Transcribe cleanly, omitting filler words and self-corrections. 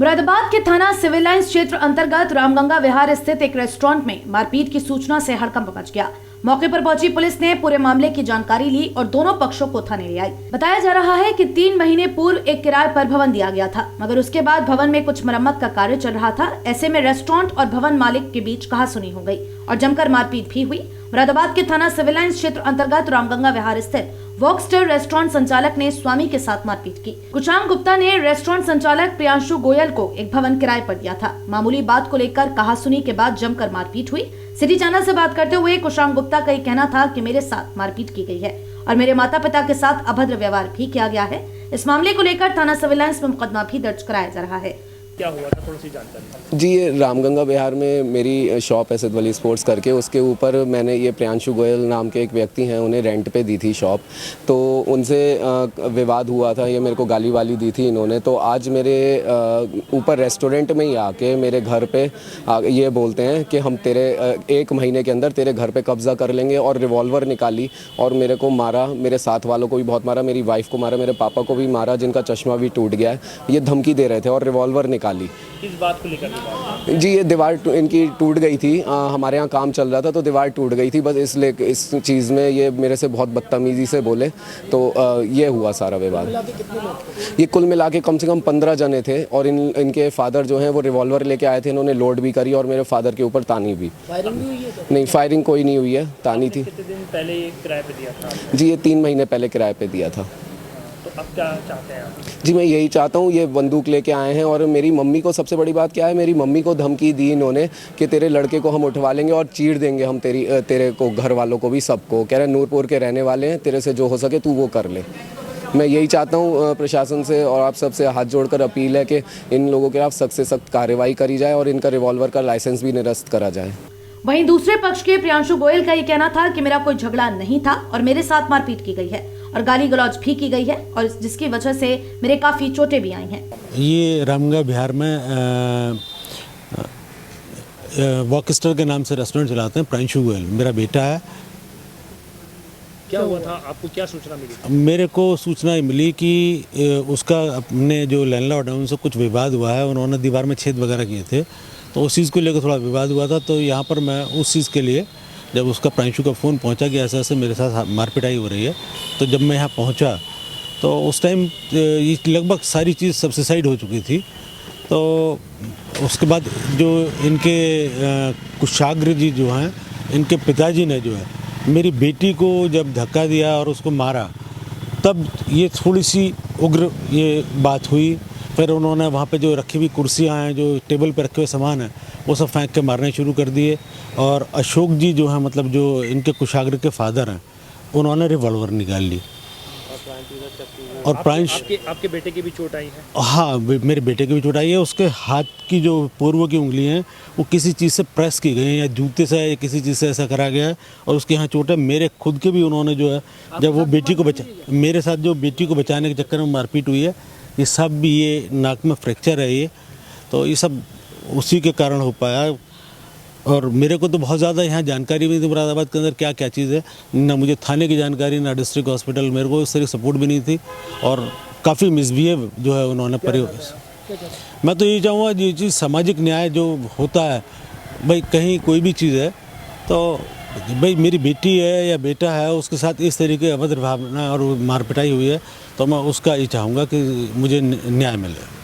मुरादाबाद के थाना civil lines क्षेत्र अंतर्गत रामगंगा विहार स्थित एक रेस्टोरेंट में मारपीट की सूचना से हड़कंप मच गया। मौके पर पहुंची पुलिस ने पूरे मामले की जानकारी ली और दोनों पक्षों को थाने ले आई। बताया जा रहा है कि 3 महीने पूर्व एक किराए पर भवन दिया गया था, मगर उसके बाद भवन में कुछ मरम्मत का कार्य चल रहा था। ऐसे में रेस्टोरेंट और भवन मालिक के बीच कहासुनी हो गई और जमकर मारपीट भी हुई। मुरादाबाद के थाना सिविल लाइंस क्षेत्र अंतर्गत रामगंगा विहार स्थित वॉकस्टर रेस्टोरेंट संचालक ने स्वामी के साथ मारपीट की। कुशांग गुप्ता ने रेस्टोरेंट संचालक प्रियांशु गोयल को एक भवन किराए पर दिया था। मामूली बात को लेकर कहासुनी के बाद जमकर मारपीट हुई। सिटी चैनल से बात करते हुए कुशांग गुप्ता का ये कहना था कि मेरे साथ मारपीट की गई है और मेरे माता पिता के साथ अभद्र व्यवहार भी किया गया है। इस मामले को लेकर थाना सिविल लाइंस में मुकदमा भी दर्ज कराया जा रहा है। क्या हुआ था, थोड़ी सी जानकारी? जी, ये रामगंगा विहार में मेरी शॉप है सिद्ध वली स्पोर्ट्स करके, उसके ऊपर मैंने ये प्रियांशु गोयल नाम के एक व्यक्ति हैं, उन्हें रेंट पे दी थी शॉप। तो उनसे विवाद हुआ था, ये मेरे को गाली वाली दी थी इन्होंने। तो आज मेरे ऊपर रेस्टोरेंट में ही आके मेरे घर पे ये बोलते हैं कि हम तेरे 1 महीने के अंदर तेरे घर पे कब्जा कर लेंगे, और रिवॉल्वर निकाली और मेरे को मारा। मेरे साथ वालों को भी बहुत मारा, मेरी वाइफ को मारा, मेरे पापा को भी मारा जिनका चश्मा भी टूट गया है। ये धमकी दे रहे थे और रिवॉल्वर निकाली। किस बात को लेकर? जी, ये दीवार इनकी टूट गई थी। हमारे यहाँ काम चल रहा था तो दीवार टूट गई थी, बस इसलिए इस चीज़ में ये मेरे से बहुत बदतमीज़ी से बोले, तो ये हुआ सारा विवाद। ये कुल मिला के कम से कम 15 जने थे, और इनके फादर जो हैं वो रिवॉल्वर लेके आए थे। इन्होंने लोड भी करी और मेरे फादर के ऊपर तानी भी। फायरिंग भी हुई है? नहीं, फायरिंग कोई नहीं हुई है, तानी थी। कितने दिन पहले ये किराए पे दिया था? जी, ये 3 महीने पहले किराए पे दिया था। तो अब क्या चाहते हैं आप? जी, मैं यही चाहता हूँ, ये बंदूक लेके आए हैं और मेरी मम्मी को, सबसे बड़ी बात क्या है, मेरी मम्मी को धमकी दी इन्होंने कि तेरे लड़के को हम उठवा लेंगे और चीर देंगे हम तेरे को, घर वालों को भी, सबको। कह रहे नूरपुर के रहने वाले हैं, तेरे से जो हो सके तू वो कर ले। मैं यही चाहता हूँ प्रशासन से और आप सबसे हाथ जोड़कर अपील है कि इन लोगों के खिलाफ सख्त से सख्त कार्रवाई करी जाए और इनका रिवॉल्वर का लाइसेंस भी निरस्त करा जाए। वहीं दूसरे पक्ष के प्रियांशु गोयल का ये कहना था कि मेरा कोई झगड़ा नहीं था और मेरे साथ मारपीट की गई है और गाली गलौज भी की गई है, और जिसकी वजह से मेरे काफी चोटें भी आई हैं। ये रामगंगा बिहार में वॉकस्टर के नाम से रेस्टोरेंट चलाते हैं प्रियांशु गोयल, मेरा बेटा है। क्या हुआ था, आपको क्या सूचना मिली? मेरे को सूचना मिली कि उसका अपने जो लैंडलॉर्ड है उनसे कुछ विवाद हुआ है। उन्होंने दीवार में छेद वगैरह किए थे, तो उस चीज़ को लेकर थोड़ा विवाद हुआ था। तो यहाँ पर मैं उस चीज़ के लिए, जब उसका प्रियांशु का फ़ोन पहुँचा कि ऐसे ऐसे मेरे साथ मारपिटाई हो रही है, तो जब मैं यहाँ पहुँचा तो उस टाइम लगभग सारी चीज़ सब्सिसाइड हो चुकी थी। तो उसके बाद जो इनके कुशाग्र जी जो हैं, इनके पिताजी ने जो है मेरी बेटी को जब धक्का दिया और उसको मारा, तब ये थोड़ी सी उग्र ये बात हुई। फिर उन्होंने वहाँ पे जो रखी हुई कुर्सियाँ हैं, जो टेबल पे रखे हुए सामान हैं, वो सब फेंक के मारने शुरू कर दिए। और अशोक जी जो हैं, मतलब जो इनके कुशाग्र के फादर हैं, उन्होंने रिवॉल्वर निकाल ली। और आपके बेटे की भी चोट आई है? हाँ, मेरे बेटे की भी चोट आई है। उसके हाथ की जो पूर्व की उंगली हैं वो किसी चीज़ से प्रेस की गई हैं, या जूते से या किसी चीज़ से ऐसा करा गया है, और उसके यहाँ चोट है। मेरे खुद के भी उन्होंने जो है, जब वो बेटी को मेरे साथ जो बेटी को बचाने के चक्कर में मारपीट हुई है, ये सब भी, ये नाक में फ्रैक्चर है ये, तो ये सब उसी के कारण हो पाया। और मेरे को तो बहुत ज़्यादा यहाँ जानकारी भी नहीं थी मुरादाबाद के अंदर क्या क्या चीज़ है, ना मुझे थाने की जानकारी, ना डिस्ट्रिक्ट हॉस्पिटल, मेरे को इस तरह सपोर्ट भी नहीं थी, और काफ़ी मिसबिहेव जो है उन्होंने मैं तो यही चाहूँगा, ये चीज़ सामाजिक न्याय जो होता है भाई, कहीं कोई भी चीज़ है तो भाई मेरी बेटी है या बेटा है, उसके साथ इस तरीके अभद्र भावना और मार पिटाई हुई है, तो मैं उसका ये चाहूँगा कि मुझे न्याय मिले।